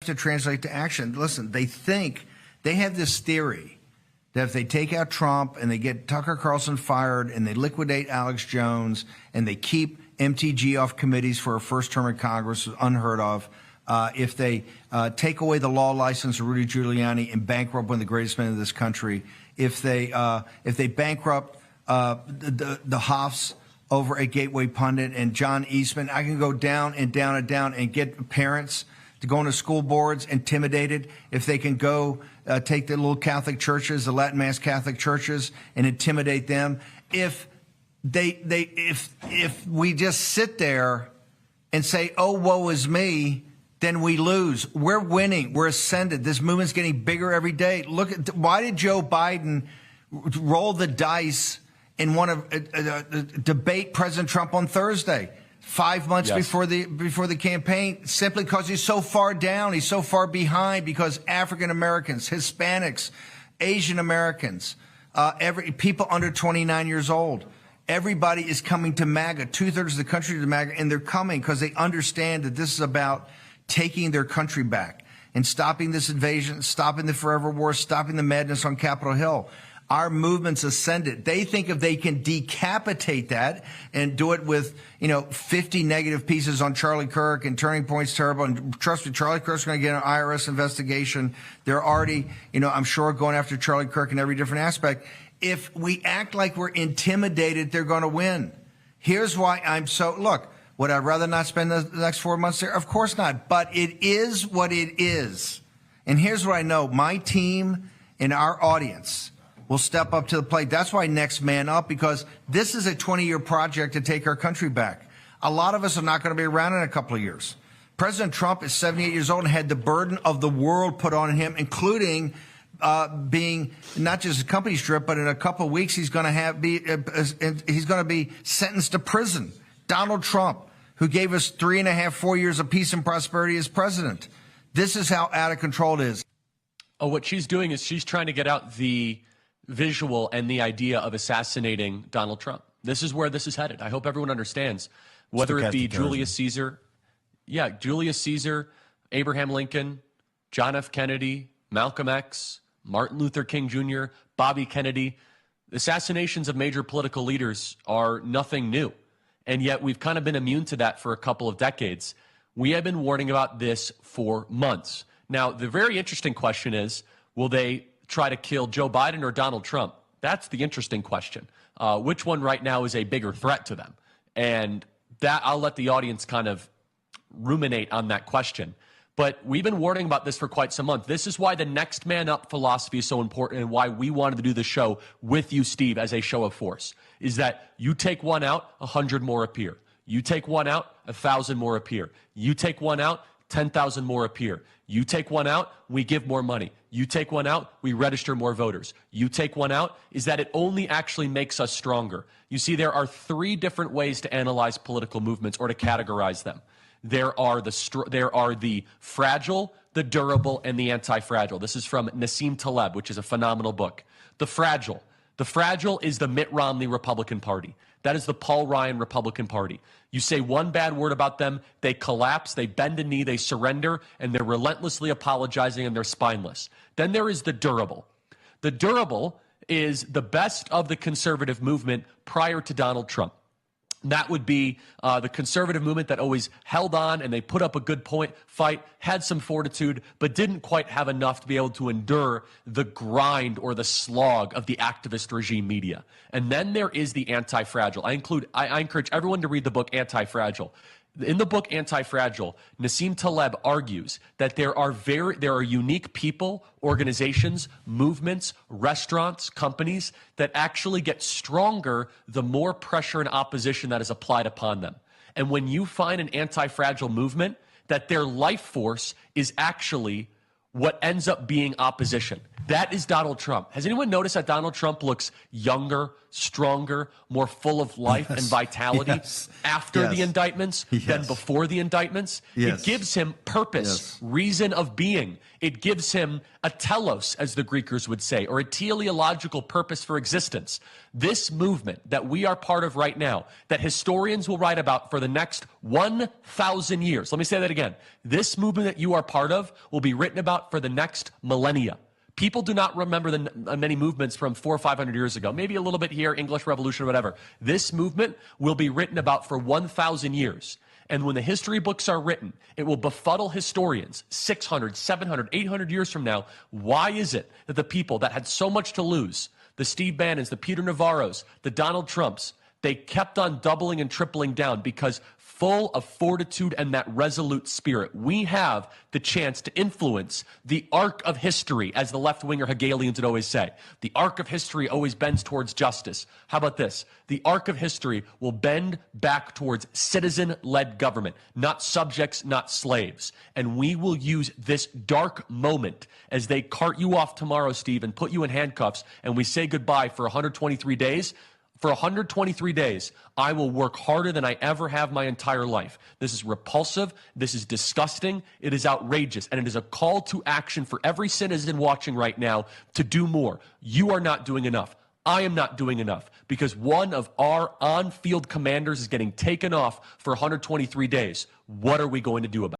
to translate to action. Listen, they have this theory that if they take out Trump and they get Tucker Carlson fired and they liquidate Alex Jones and they keep MTG off committees for a first term in Congress, unheard of, if they take away the law license of Rudy Giuliani and bankrupt one of the greatest men in this country, if they bankrupt the Hoffs over at Gateway Pundit and John Eastman, I can go down and down and down and get parents to go into school boards intimidated. If they can go take the little Catholic churches, the Latin Mass Catholic churches, and intimidate them. If we just sit there and say, "Oh, woe is me," then we lose. We're winning. We're ascended. This movement's getting bigger every day. Look at why did Joe Biden roll the dice and want to debate President Trump on Thursday, 5 months before the campaign, simply because he's so far down, he's so far behind, because African Americans, Hispanics, Asian Americans, people under 29 years old, everybody is coming to MAGA. 2/3 of the country to MAGA, and they're coming because they understand that this is about taking their country back and stopping this invasion, stopping the forever war, stopping the madness on Capitol Hill. Our movement's ascended. They think if they can decapitate that and do it with, 50 negative pieces on Charlie Kirk and Turning Point's terrible. And trust me, Charlie Kirk's going to get an IRS investigation. They're already, I'm sure going after Charlie Kirk in every different aspect. If we act like we're intimidated, they're going to win. Here's why look, would I rather not spend the next 4 months there? Of course not. But it is what it is. And here's what I know. My team and our audience will step up to the plate. That's why Next Man Up, because this is a 20-year project to take our country back. A lot of us are not going to be around in a couple of years. President Trump is 78 years old and had the burden of the world put on him, including being not just a company strip, but in a couple of weeks he's going to be sentenced to prison. Donald Trump, who gave us 3.5, 4 years of peace and prosperity as president. This is how out of control it is. Oh, what she's doing is she's trying to get out the visual and the idea of assassinating Donald Trump. This is where this is headed. I hope everyone understands, whether it be Julius Caesar, Abraham Lincoln, John F. Kennedy, Malcolm X, Martin Luther King Jr., Bobby Kennedy. Assassinations of major political leaders are nothing new. And yet we've kind of been immune to that for a couple of decades. We have been warning about this for months. Now, the very interesting question is, will they try to kill Joe Biden or Donald Trump? That's the interesting question. Which one right now is a bigger threat to them? And that I'll let the audience kind of ruminate on that question. But we've been warning about this for quite some months. This is why the Next Man Up philosophy is so important, and why we wanted to do the show with you, Steve, as a show of force, is that you take one out, 100 more appear. You take one out, 1,000 more appear. You take one out, 10,000 more appear. You take one out, we give more money. You take one out, we register more voters. You take one out, is that it only actually makes us stronger. You see, there are 3 different ways to analyze political movements or to categorize them. There are the fragile, the durable, and the anti-fragile. This is from Nassim Taleb, which is a phenomenal book. The fragile is the Mitt Romney Republican Party. That is the Paul Ryan Republican Party. You say one bad word about them, they collapse, they bend a knee, they surrender, and they're relentlessly apologizing, and they're spineless. Then there is the durable. The durable is the best of the conservative movement prior to Donald Trump. That would be the conservative movement that always held on, and they put up a good fight, had some fortitude, but didn't quite have enough to be able to endure the grind or the slog of the activist regime media. And then there is the anti-fragile. I encourage everyone to read the book Anti-Fragile. In the book Anti-Fragile, Nassim Taleb argues that there are unique people, organizations, movements, restaurants, companies that actually get stronger the more pressure and opposition that is applied upon them. And when you find an anti-fragile movement, that their life force is actually what ends up being opposition. That is Donald Trump. Has anyone noticed that Donald Trump looks younger, stronger, more full of life and vitality after the indictments than before the indictments. It gives him purpose, reason of being. It gives him a telos, as the Greekers would say, or a teleological purpose for existence. This movement that we are part of right now, that historians will write about for the next 1,000 years. Let me say that again. This movement that you are part of will be written about for the next millennia. People do not remember the many movements from 400 or 500 years ago. Maybe a little bit here, English Revolution or whatever. This movement will be written about for 1,000 years. And when the history books are written, it will befuddle historians 600, 700, 800 years from now. Why is it that the people that had so much to lose, the Steve Bannons, the Peter Navarros, the Donald Trumps, they kept on doubling and tripling down? Because full of fortitude and that resolute spirit, we have the chance to influence the arc of history, as the left-winger Hegelians would always say. The arc of history always bends towards justice. How about this? The arc of history will bend back towards citizen-led government, not subjects, not slaves. And we will use this dark moment as they cart you off tomorrow, Steve, and put you in handcuffs, and we say goodbye for 123 days. For 123 days, I will work harder than I ever have my entire life. This is repulsive. This is disgusting. It is outrageous. And it is a call to action for every citizen watching right now to do more. You are not doing enough. I am not doing enough, because one of our on-field commanders is getting taken off for 123 days. What are we going to do about it?